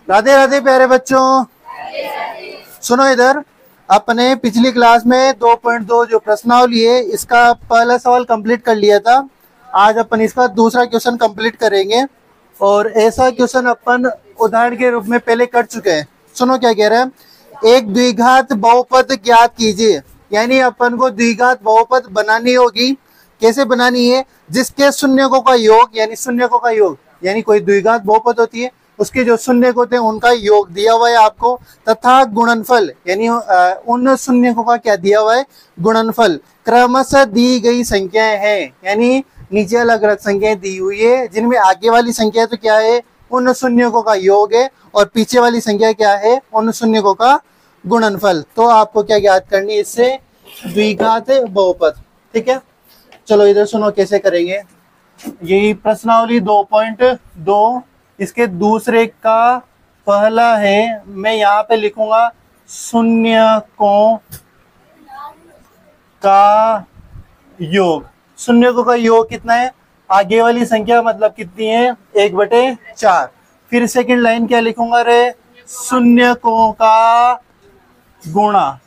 राधे राधे प्यारे बच्चों। सुनो इधर, अपने पिछली क्लास में 2.2 जो प्रश्नावली है इसका पहला सवाल कंप्लीट कर लिया था। आज अपन इसका दूसरा क्वेश्चन कंप्लीट करेंगे और ऐसा क्वेश्चन अपन उदाहरण के रूप में पहले कर चुके हैं। सुनो क्या कह रहा है, एक द्विघात बहुपद ज्ञात कीजिए। यानी अपन को द्विघात बहुपद बनानी होगी। कैसे बनानी है, जिसके शून्यकों का योग, यानी शून्यकों का योग, यानी कोई द्विघात बहुपद होती है उसके जो शून्यक होते हैं उनका योग दिया हुआ है आपको, तथा गुणनफल यानी उन शून्यकों का क्या दिया हुआ है, गुणनफल क्रमशः दी गई संख्याएं हैं। यानी नीचे अलग अलग संख्याएं दी हुई है जिनमें आगे वाली संख्या तो क्या है, उन शून्यकों का योग है और पीछे वाली संख्या क्या है, उन शून्यकों का गुणनफल। तो आपको क्या ज्ञात करनी है, इससे द्विघात बहुपद। ठीक है, चलो इधर सुनो कैसे करेंगे। यही प्रश्नावली 2.2 इसके दूसरे का पहला है। मैं यहाँ पे लिखूंगा शून्यकों का योग। शून्यकों का योग कितना है, आगे वाली संख्या मतलब कितनी है, 1/4। फिर सेकंड लाइन क्या लिखूंगा रे, शून्यकों का गुणा।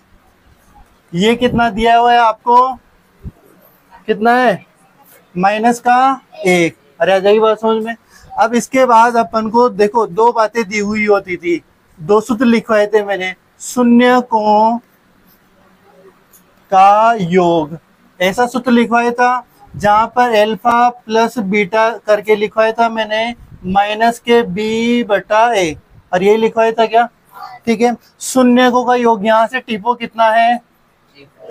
ये कितना दिया हुआ है आपको, कितना है, -1। अरे आ जाएगी बात समझ में। अब इसके बाद अपन को देखो दो बातें दी हुई होती थी, दो सूत्र लिखवाए थे मैंने, शून्यकों का योग। ऐसा सूत्र लिखवाया था जहां पर अल्फा प्लस बीटा करके लिखवाया था मैंने -b/a, और ये लिखवाया था क्या। ठीक है, शून्यकों का योग यहाँ से टिपो कितना है,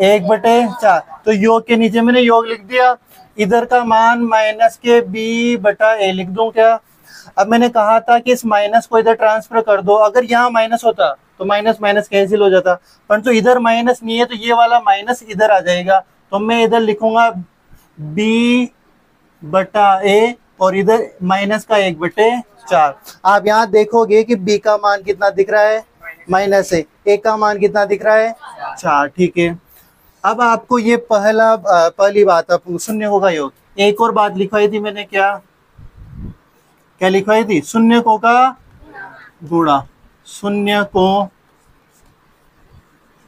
1/4। तो योग के नीचे मैंने योग लिख दिया, इधर का मान -b/a लिख दूं क्या। अब मैंने कहा था कि इस माइनस को इधर ट्रांसफर कर दो। अगर यहाँ माइनस होता तो माइनस माइनस कैंसिल हो जाता, परंतु तो इधर माइनस नहीं है तो ये वाला माइनस इधर आ जाएगा। तो मैं इधर लिखूंगा b/a और इधर माइनस का 1/4। आप यहाँ देखोगे कि b का मान कितना दिख रहा है, -1, a का मान कितना दिख रहा है, 4। ठीक है, अब आपको ये पहली बात आपको शून्यकों का योग। एक और बात लिखवाई थी मैंने, क्या लिखवाई थी, शून्यकों का गुणा। शून्यकों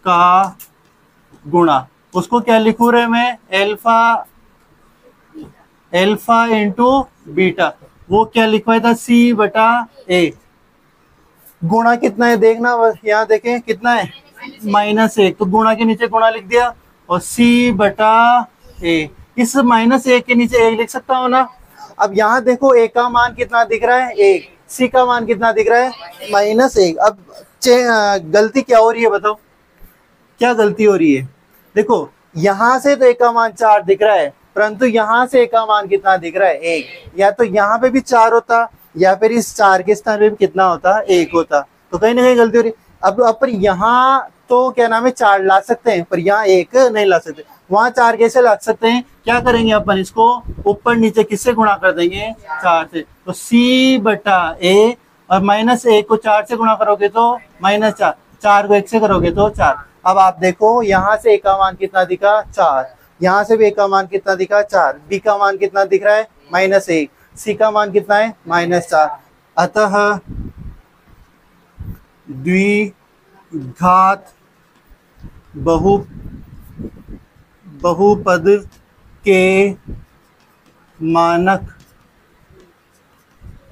का गुणा, उसको क्या लिखू रहे मैं, अल्फा इंटू बीटा। वो क्या लिखवाया था, c/a। गुणा कितना है देखना, यहाँ देखें कितना है, -1। तो गुणा के नीचे गुणा लिख दिया और c/a। इस -1 के नीचे 1 लिख सकता हूँ ना। अब यहाँ देखो a का मान कितना दिख रहा है, 1, c का मान कितना दिख रहा है, -1। अब गलती क्या हो रही है बताओ, क्या गलती हो रही है। देखो यहाँ से तो a का मान 4 दिख रहा है, परंतु यहाँ से a का मान कितना दिख रहा है, 1। या तो यहाँ पे भी 4 होता या फिर इस 4 के स्थान पे भी कितना होता, 1 होता। तो कहीं ना कहीं गलती हो रही। अब पर यहाँ तो क्या नाम है, 4 ला सकते हैं, पर यहाँ 1 नहीं ला सकते। वहां 4 कैसे ला सकते हैं, क्या करेंगे अपन, इसको ऊपर नीचे किससे गुणा कर देंगे, 4 से। तो c/a और -1 को 4 से गुणा करोगे तो -4, 4 को 1 से करोगे तो 4। अब आप देखो यहाँ से a का मान कितना दिखा, 4। यहाँ से भी a का मान कितना दिखा, 4। b का मान कितना दिख रहा है, -1। c का मान कितना है, -4। अतः द्विघात बहुपद के मानक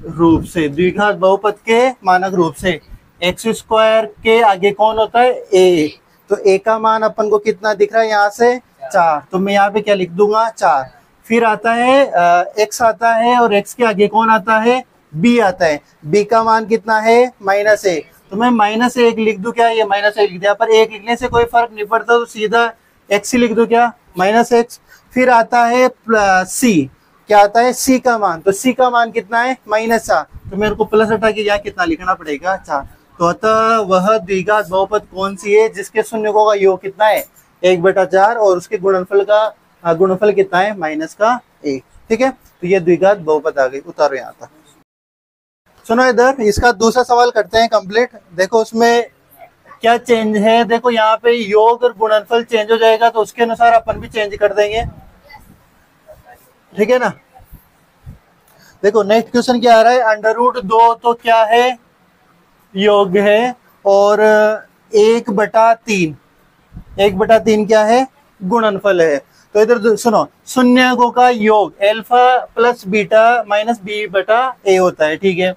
रूप से, द्विघात बहुपद के मानक रूप से x² के आगे कौन होता है, a। तो a का मान अपन को कितना दिख रहा है, यहाँ से 4। तो मैं यहाँ पे क्या लिख दूंगा, 4। फिर आता है x आता है और x के आगे कौन आता है, b आता है। b का मान कितना है, -1। तो मैं -1 लिख दूं क्या, ये -1 लिख दिया, पर 1 लिखने से कोई फर्क नहीं पड़ता तो सीधा x ही लिख दूं क्या, -x। फिर आता है c, क्या आता है, c का मान। तो c का मान कितना है, -4। तो मेरे को प्लस हटा के यहाँ कितना लिखना पड़ेगा, 4। तो अतः वह द्विघात बहुपद कौन सी है जिसके शून्यकों का योग कितना है, 1/4 और उसके गुणनफल कितना है, -1। ठीक है, तो ये द्विघात बहुपद आ गई। उतारो यहाँ तक। सुनो इधर, इसका दूसरा सवाल करते हैं कंप्लीट। देखो उसमें क्या चेंज है, देखो यहाँ पे योग और गुणनफल चेंज हो जाएगा तो उसके अनुसार अपन भी चेंज कर देंगे। ठीक है ना। देखो नेक्स्ट क्वेश्चन क्या आ रहा है, √2 तो क्या है, योग है, और 1/3, 1/3 क्या है, गुणनफल है। तो इधर सुनो, शून्यकों का योग alpha plus beta minus B बटा ए होता है, ठीक है।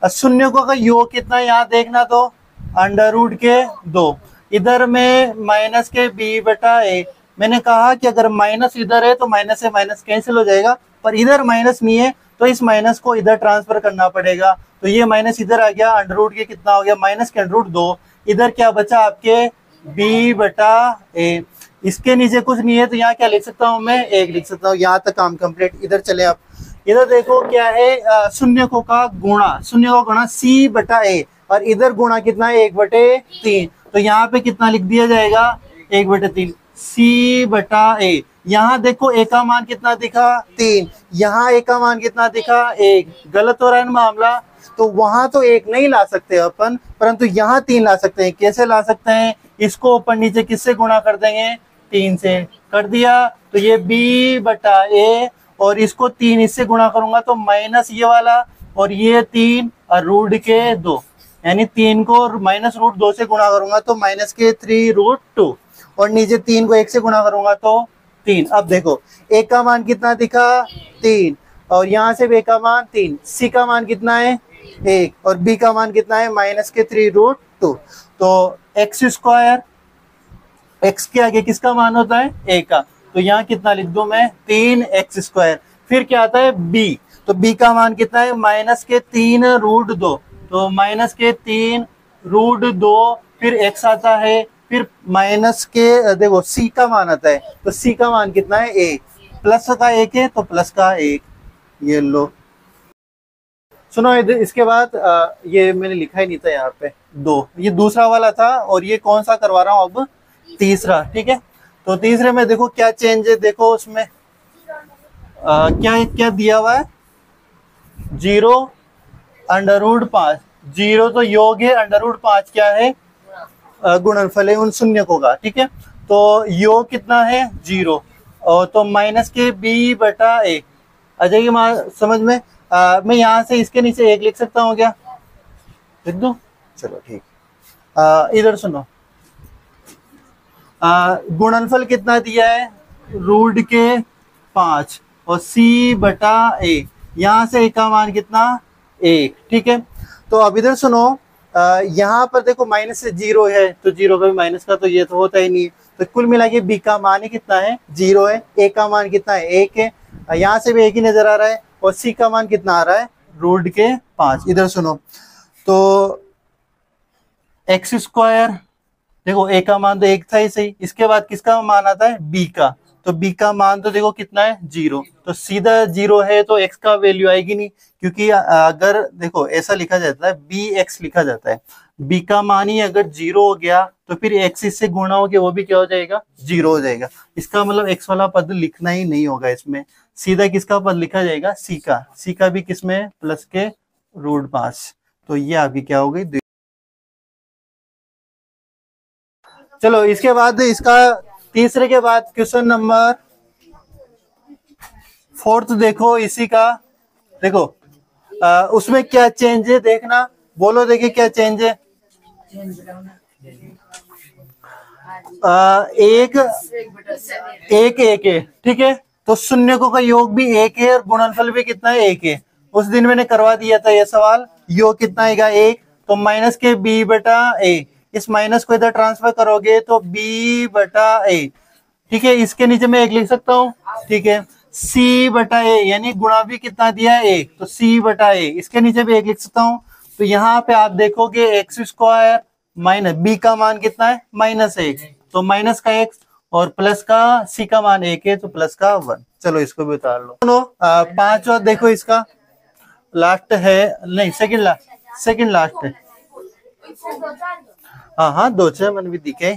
शून्यकों का योग कितना है यहाँ देखना, तो √2। इधर में माइनस के बी बटा ए, मैंने कहा कि अगर माइनस इधर है तो माइनस से माइनस कैंसिल हो जाएगा, पर इधर माइनस नहीं है तो इस माइनस को इधर ट्रांसफर करना पड़ेगा। तो ये माइनस इधर आ गया, √ के कितना हो गया, माइनस के √2। इधर क्या बचा आपके, b बटा ए। इसके नीचे कुछ नहीं है तो यहाँ क्या लिख सकता हूँ मैं, 1 लिख सकता हूँ। यहाँ तक काम कंप्लीट। इधर चले आप, इधर देखो क्या है, शून्यकों का गुणा, शून्यकों का गुणा c बटा ए, और इधर गुणा कितना है, 1/3। तो यहाँ पे कितना लिख दिया जाएगा, 1/3 c बटा ए। यहाँ देखो ए का मान कितना दिखा, 3। यहाँ ए का मान कितना दिखा, 1। गलत हो रहा है ना मामला, तो वहां तो 1 नहीं ला सकते अपन, परंतु यहाँ 3 ला सकते हैं। कैसे ला सकते हैं, इसको ऊपर नीचे किससे गुणा कर देंगे, 3 से कर दिया। तो ये b बटा ए, और इसको 3 इससे गुणा करूंगा तो माइनस ये वाला, और ये 3 और √2, यानी 3 को माइनस √2 से गुणा करूंगा तो माइनस के 3√2, और नीचे 3 को 1 से गुणा करूंगा तो 3। अब देखो ए का मान कितना दिखा, 3, और यहाँ से b का मान 3, c का मान कितना है, 1, और b का मान कितना है, माइनस के 3√2। तो x², x के आगे किसका मान होता है, a का, तो यहाँ कितना लिख दूं मैं, 3x²। फिर क्या आता है b, तो b का मान कितना है, माइनस के 3√2, तो माइनस के 3√2, फिर x आता है, फिर माइनस के देखो c का मान आता है, तो c का मान कितना है, 1, प्लस का 1 है तो प्लस का 1, ये लो। सुनो इसके बाद ये मैंने लिखा ही नहीं था यहाँ पे, 2, ये दूसरा वाला था, और ये कौन सा करवा रहा हूँ अब, तीसरा, ठीक है। तो तीसरे में देखो क्या चेंज है, देखो उसमें क्या क्या दिया हुआ है, 0√5, 0 तो योग है, √5 क्या है, गुणनफल है उन शून्यकों का, ठीक है। तो योग कितना है, 0, और तो माइनस के b बटा ए आ जाएगी समझ में। मैं यहाँ से इसके नीचे 1 लिख सकता हूँ क्या, लिख दूं, चलो ठीक। इधर सुनो, गुणनफल कितना दिया है, √5, और c बटा ए, यहाँ से a का मान कितना, 1, ठीक है। तो अब इधर सुनो, यहाँ पर देखो माइनस से 0 है, तो 0 का भी माइनस का तो ये तो होता ही नहीं है, तो कुल मिला के b का मान ही कितना है, 0 है, a का मान कितना है, 1 है, यहाँ से भी 1 ही नजर आ रहा है, और c का मान कितना आ रहा है, √5। इधर सुनो, तो x², देखो a का मान तो 1 था ही सही, इसके बाद किसका मान आता है, b का, तो b का मान तो देखो कितना है, 0, तो सीधा 0 है तो x का वैल्यू आएगी नहीं, क्योंकि अगर देखो ऐसा लिखा जाता है, bx लिखा जाता है, b का मान ही अगर 0 हो गया तो फिर x इससे गुणा हो गया, वो भी क्या हो जाएगा, 0 हो जाएगा। इसका मतलब x वाला पद लिखना ही नहीं होगा इसमें, सीधा किसका पद लिखा जाएगा, c का भी किसमें, प्लस के √5। तो ये आपकी क्या हो गई। चलो इसके बाद इसका तीसरे के बाद क्वेश्चन नंबर 4 देखो, इसी का देखो उसमें क्या चेंज है देखना, बोलो देखिए क्या चेंज है। एक है, ठीक है, तो शून्यकों का योग भी 1 है और गुणनफल भी कितना है, 1 है। उस दिन मैंने करवा दिया था ये सवाल, योग कितना आएगा, 1, तो माइनस के b बटा ए, इस माइनस को इधर ट्रांसफर करोगे तो b बटा ए, ठीक है। इसके नीचे मैं 1 लिख सकता हूँ, ठीक है, c बटा ए, यानी गुणा भी कितना दिया है, 1, तो c बटा ए, इसके नीचे भी 1 लिख सकता हूँ। तो यहाँ पे आप देखोगे x² माइनस b का मान कितना है, -1, तो माइनस का x, और प्लस का c का मान 1 है तो प्लस का 1। चलो इसको भी उतार लो। सुनो 5 और देखो, इसका लास्ट है, नहीं सेकंड लास्ट है, हाँ 2 मन भी दिखे,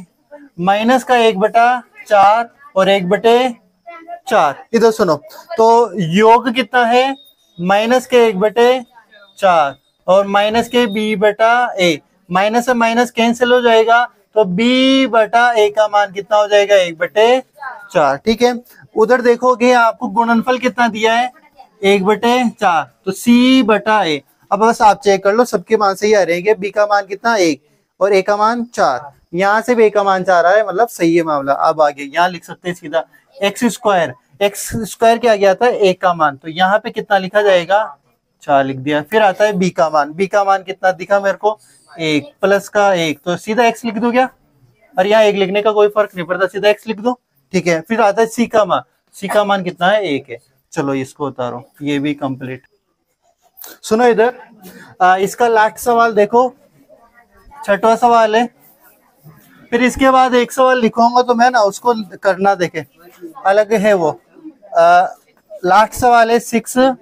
माइनस का 1/4 और 1/4। इधर सुनो, तो योग कितना है, माइनस के 1/4 और माइनस के b बटा ए, माइनस से माइनस कैंसिल हो जाएगा, तो b बटा ए का मान कितना हो जाएगा, 1/4, ठीक है। उधर देखोगे आपको गुणनफल कितना दिया है, 1/4, तो c बटा ए। अब बस आप चेक कर लो सबके मान सही आ रहे हैं। बी का मान कितना 1 और ए का मान 4, यहाँ से भी ए का मान 4 आ रहा है, मतलब सही है मामला। अब आगे यहाँ लिख सकते हैं सीधा एक्स स्क्वायर क्या गया था 1 का मान, तो यहाँ पे कितना लिखा जाएगा 4 लिख दिया। फिर आता है बी का मान कितना दिखा मेरे को 1 प्लस का 1, तो सीधा एक्स लिख दो क्या, और यहाँ 1 लिखने का कोई फर्क नहीं पड़ता, सीधा एक्स लिख दो, ठीक है। फिर आता है सी का मान कितना है 1 है। चलो इसको उतारो, ये भी कंप्लीट। सुनो इधर, इसका लास्ट सवाल देखो, छठवां सवाल है। फिर इसके बाद एक सवाल लिखूंगा तो मैं ना उसको करना, देखे अलग है वो। लास्ट सवाल है 6,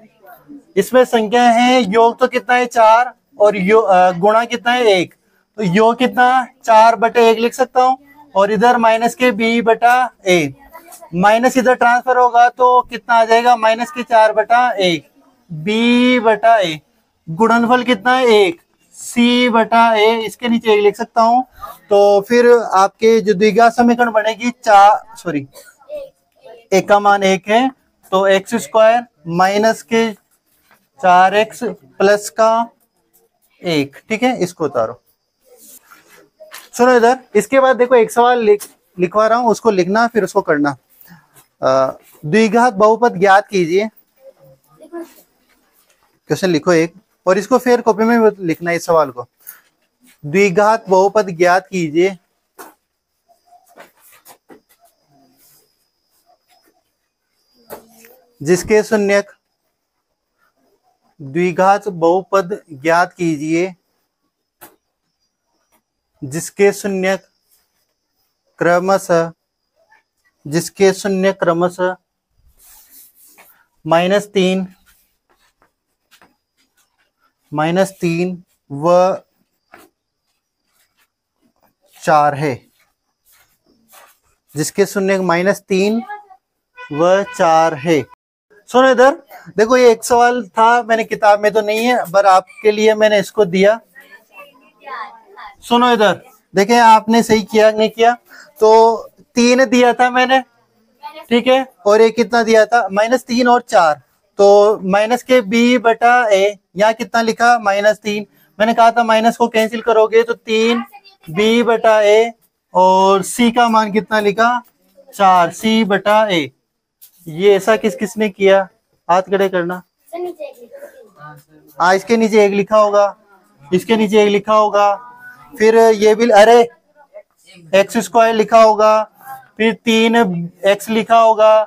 इसमें संख्या है योग तो कितना है 4 और गुणा कितना है 1, तो योग कितना 4/1 लिख सकता हूँ, और इधर माइनस के b/a, माइनस इधर ट्रांसफर होगा तो कितना आ जाएगा माइनस के 4/1 b/a, गुणनफल कितना है 1 c/a, इसके नीचे 1 लिख सकता हूँ। तो फिर आपके जो द्विघात समीकरण बनेगी 1 का मान 1 है, तो x² माइनस के 4x प्लस का 1, ठीक है। इसको उतारो। सुनो इधर, इसके बाद देखो एक सवाल लिखवा रहा हूं, उसको लिखना फिर उसको करना। द्विघात बहुपद ज्ञात कीजिए, क्वेश्चन लिखो एक, और इसको फिर कॉपी में लिखना है इस सवाल को। द्विघात बहुपद ज्ञात कीजिए जिसके शून्यक, द्विघात बहुपद ज्ञात कीजिए जिसके शून्यक क्रमशः -3 व 4 है, जिसके शून्यक -3 व 4 है। सुनो इधर देखो, ये एक सवाल था, मैंने किताब में तो नहीं है पर आपके लिए मैंने इसको दिया। सुनो इधर, देखें आपने सही किया नहीं किया। तो 3 दिया था मैंने, ठीक है, और एक कितना दिया था -3 और 4, तो माइनस के b/a, यहाँ कितना लिखा -3, मैंने कहा था माइनस को कैंसिल करोगे तो 3 b/a, और c का मान कितना लिखा 4 c/a। ये ऐसा किसने किया, हाथ खड़े करना। इसके नीचे 1 लिखा होगा, इसके नीचे 1 लिखा होगा, फिर ये भी अरे x² लिखा होगा, फिर 3x लिखा होगा,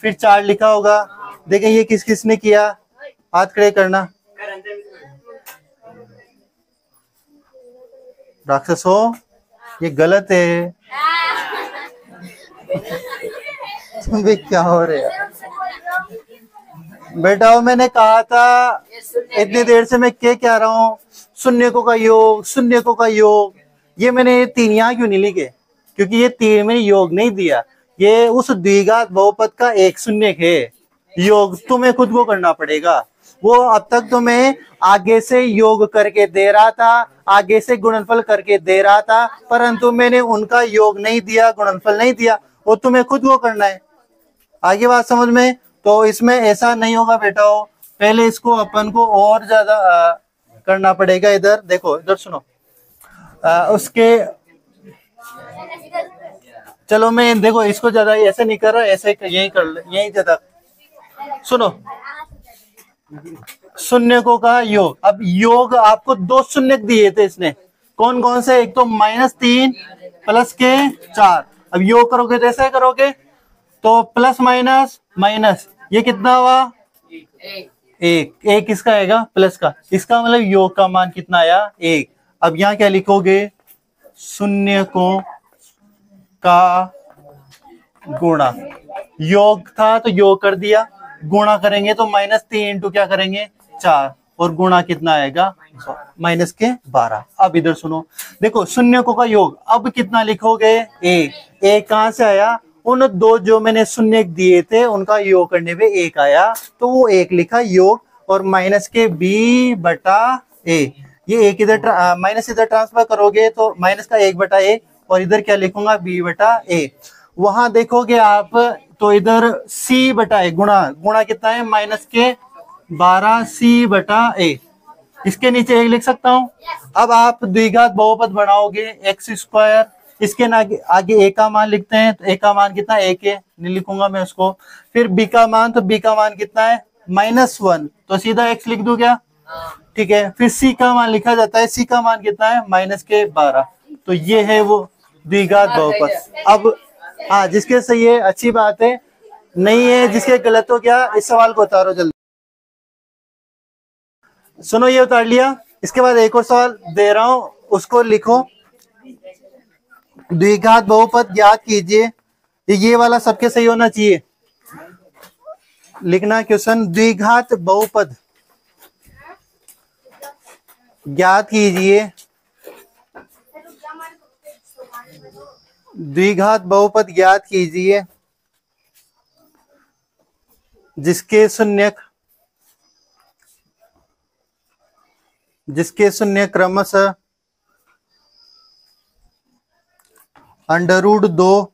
फिर 4 लिखा होगा। देखें ये किसने किया, हाथ खड़े करना। राक्षस हो, ये गलत है। तुम भी क्या हो रहे हैं बेटा, मैंने कहा था इतनी देर से मैं क्या रहा हूँ, शून्यकों का योग। ये मैंने 3 यहाँ क्यों नहीं लिखे, क्योंकि ये 3 में योग नहीं दिया, ये उस द्विघात बहुपद का एक शून्यक है। योग तुम्हें खुद को करना पड़ेगा। वो अब तक तो मैं आगे से योग करके दे रहा था, आगे से गुणनफल करके दे रहा था, परंतु मैंने उनका योग नहीं दिया, गुणनफल नहीं दिया, वो तुम्हें खुद को करना है। आगे बात समझ में? तो इसमें ऐसा नहीं होगा बेटा, पहले इसको अपन को और ज्यादा करना पड़ेगा। इधर देखो, इधर सुनो, उसके चलो मैं देखो इसको ज्यादा ऐसे नहीं कर रहा, ऐसे यही कर, यही ज्यादा सुनो। शून्यकों का योग, अब योग आपको 2 शून्यक दिए थे इसने, कौन कौन से, एक तो -3 प्लस के 4। अब योग करोगे तो ऐसे करोगे, तो प्लस माइनस ये कितना हुआ 1 किसका आएगा प्लस का, इसका मतलब योग का मान कितना आया 1। अब यहाँ क्या लिखोगे, शून्यकों का गुणा, योग था तो योग कर दिया, गुणा करेंगे तो -3 × क्या करेंगे 4, और गुणा कितना आएगा -12। अब इधर सुनो, देखो शून्यकों का योग, अब कितना लिखोगे 1 कहां से आया, उन 2 जो मैंने शून्यक दिए थे उनका योग करने पे 1 आया, तो वो 1 लिखा योग, और माइनस के b/a, ये 1 इधर माइनस इधर ट्रांसफर करोगे तो माइनस का 1/a, और इधर क्या लिखूंगा b/a। वहां देखोगे आप तो इधर c/a, गुणा कितना है -12 c/a, इसके नीचे एक लिख सकता हूँ। अब आप द्विघात बहुपद बनाओगे एक्स स्क्वायर, इसके आगे ए का मान लिखते हैं, तो ए का मान कितना है, एक है, नहीं लिखूंगा मैं उसको। फिर बी का मान, तो बी का मान कितना है -1, तो सीधा एक्स लिख दूं क्या, ठीक है। फिर सी का मान लिखा जाता है, सी का मान कितना है -12, तो ये है वो द्विघात बहुपद। अब हाँ, जिसके सही है अच्छी बात है, नहीं है जिसके गलत हो गया, इस सवाल को उतारो जल्दी। सुनो, ये उतार लिया, इसके बाद एक और सवाल दे रहा हूं, उसको लिखो। द्विघात बहुपद ज्ञात कीजिए, ये वाला सबके सही होना चाहिए। लिखना क्वेश्चन, द्विघात बहुपद ज्ञात कीजिए, द्विघात बहुपद ज्ञात कीजिए जिसके शून्य क्रमशः √2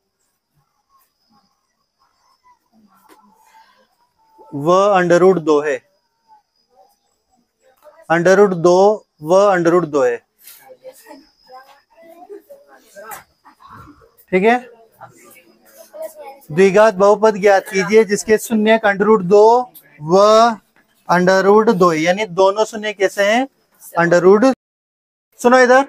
व √2 है, √2 व √2 है, ठीक है। द्विघात बहुपद ज्ञात कीजिए जिसके शून्य √2 व √2, यानी दोनों शून्य कैसे हैं, √ सुनो इधर,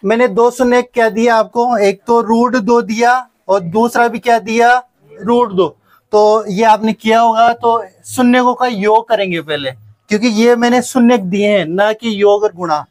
मैंने दो शून्य क्या दिया आपको, एक तो √2 दिया और दूसरा भी क्या दिया, √2। तो ये आपने किया होगा, तो शून्य का योग करेंगे पहले, क्योंकि ये मैंने शून्य दिए हैं ना कि योग और गुणा,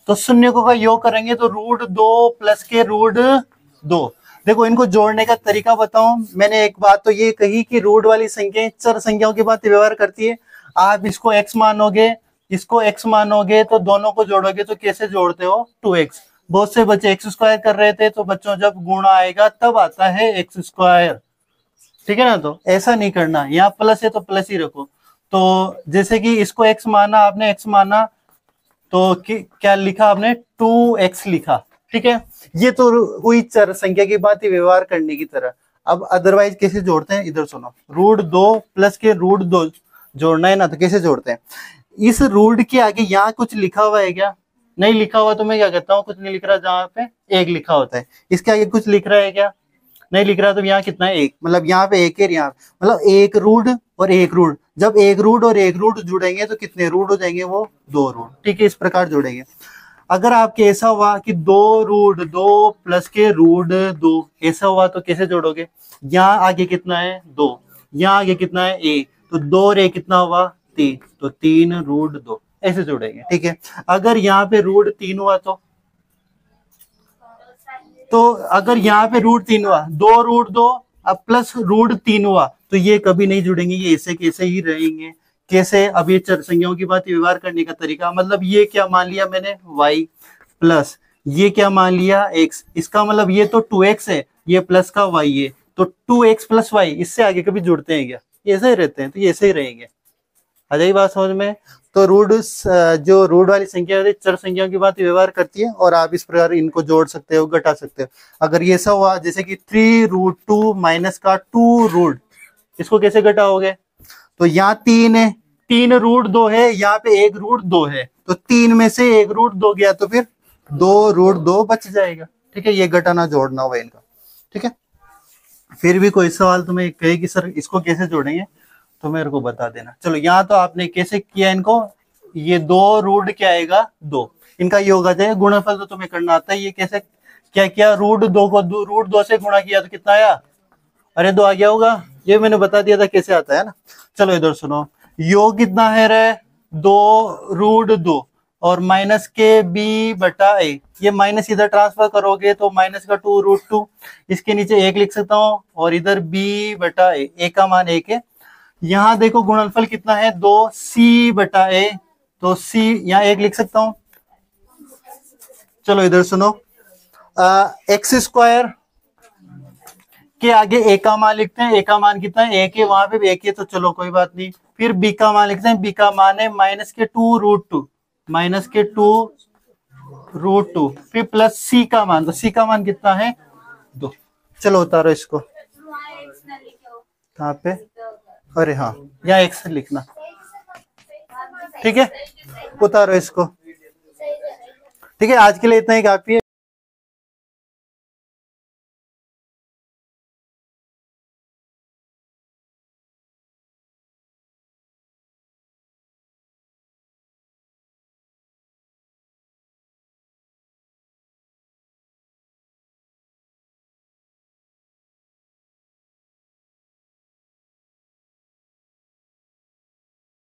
तो शून्य का योग करेंगे तो √2 प्लस के √2। देखो, इनको जोड़ने का तरीका बताऊं, मैंने एक बात तो ये कही कि रूट वाली संख्याएं चर संख्याओं की बात व्यवहार करती है। आप इसको x मानोगे, इसको x मानोगे, तो दोनों को जोड़ोगे तो कैसे जोड़ते हो, 2x। बहुत से बच्चे x² कर रहे थे, तो बच्चों जब गुणा आएगा तब आता है x², ठीक है ना। तो ऐसा नहीं करना, यहाँ प्लस है तो प्लस ही रखो। तो जैसे कि इसको x माना, आपने x माना, तो क्या लिखा आपने, 2x लिखा, ठीक है। ये तो हुई चर संख्या की बात, व्यवहार करने की तरह। अब अदरवाइज कैसे जोड़ते हैं, इधर सुनो, √2 प्लस के √2 जोड़ना है ना, तो कैसे जोड़ते हैं, इस रूट के आगे यहाँ कुछ लिखा हुआ है क्या, नहीं लिखा हुआ, तो मैं क्या करता हूँ, कुछ नहीं लिख रहा, जहाँ पे एक लिखा होता है, इसके आगे कुछ लिख रहा है क्या, नहीं लिख रहा, तो यहाँ कितना है, एक, मतलब यहाँ पे एक है, यहाँ मतलब एक रूट और एक रूट, जब एक रूट और एक रूट जुड़ेंगे तो कितने रूट हो जाएंगे, वो 2 रूट, ठीक है। इस प्रकार जोड़ेंगे। अगर आपके ऐसा हुआ कि 2√2 प्लस के √2, ऐसा हुआ तो कैसे जोड़ोगे, यहाँ आगे कितना है 2, यहाँ आगे कितना है 1, तो 2 और 1 कितना हुआ 3, तो 3√2, ऐसे जोड़ेंगे, ठीक है। अगर यहाँ पे √3 हुआ तो अगर यहाँ पे √3 हुआ, 2√2 अब प्लस √3 हुआ, तो ये कभी नहीं जुड़ेंगे, ये ऐसे कैसे ही रहेंगे। कैसे, अब ये चर संख्याओं की बात व्यवहार करने का तरीका, मतलब ये क्या मान लिया मैंने y प्लस ये क्या मान लिया x, इसका मतलब ये तो 2x है, ये प्लस का y है, तो 2x प्लस y, इससे आगे कभी जुड़ते हैं क्या, ये ऐसे ही रहते हैं, तो ये ऐसे ही रहेंगे। आ जाएगी बात समझ में। तो जो रूट वाली संख्या है चर संख्याओं की बात व्यवहार करती है, और आप इस प्रकार इनको जोड़ सकते हो, घटा सकते हो। अगर ये ऐसा हुआ जैसे कि 3√2 माइनस का 2 रूट, इसको कैसे घटाओगे, तो यहाँ 3 है, 3√2 है, यहाँ पे 1√2 है, तो 3 में से 1√2 गया, तो फिर 2√2 बच जाएगा, ठीक है। ये घटाना जोड़ना हुआ इनका, ठीक है। फिर भी कोई सवाल तुम्हें कहे कि सर इसको कैसे जोड़ेंगे, तो मेरे को बता देना। चलो, यहाँ तो आपने कैसे किया इनको, ये 2 रूट क्या आएगा 2, इनका योग आ जाएगा, गुणनफल तो तुम्हें करना आता है। ये कैसे क्या किया, √2 को √2 से गुणा किया तो कितना आया, अरे 2 आ गया होगा, ये मैंने बता दिया था कैसे आता है ना। चलो इधर सुनो, योग कितना है रे, 2√2 और माइनस के b/a, ये माइनस इधर ट्रांसफर करोगे तो माइनस का 2√2, इसके नीचे 1 लिख सकता हूँ, और इधर b/a, a का मान 1 है। यहाँ देखो गुणनफल कितना है, 2c/a, तो c यहाँ 1 लिख सकता हूँ। चलो इधर सुनो, x² के आगे a का मान लिखते हैं, a का मान कितना है 1 है, वहां पे भी 1 है, तो चलो कोई बात नहीं। फिर b का मान लिखते हैं, b का मान है माइनस के 2√2, माइनस के 2√2, फिर प्लस c का मान, तो c का मान कितना है 2। चलो उतारो इसको, कहाँ पे, अरे हाँ यहाँ x लिखना, ठीक है, उतारो इसको। ठीक है, आज के लिए इतना ही काफी है।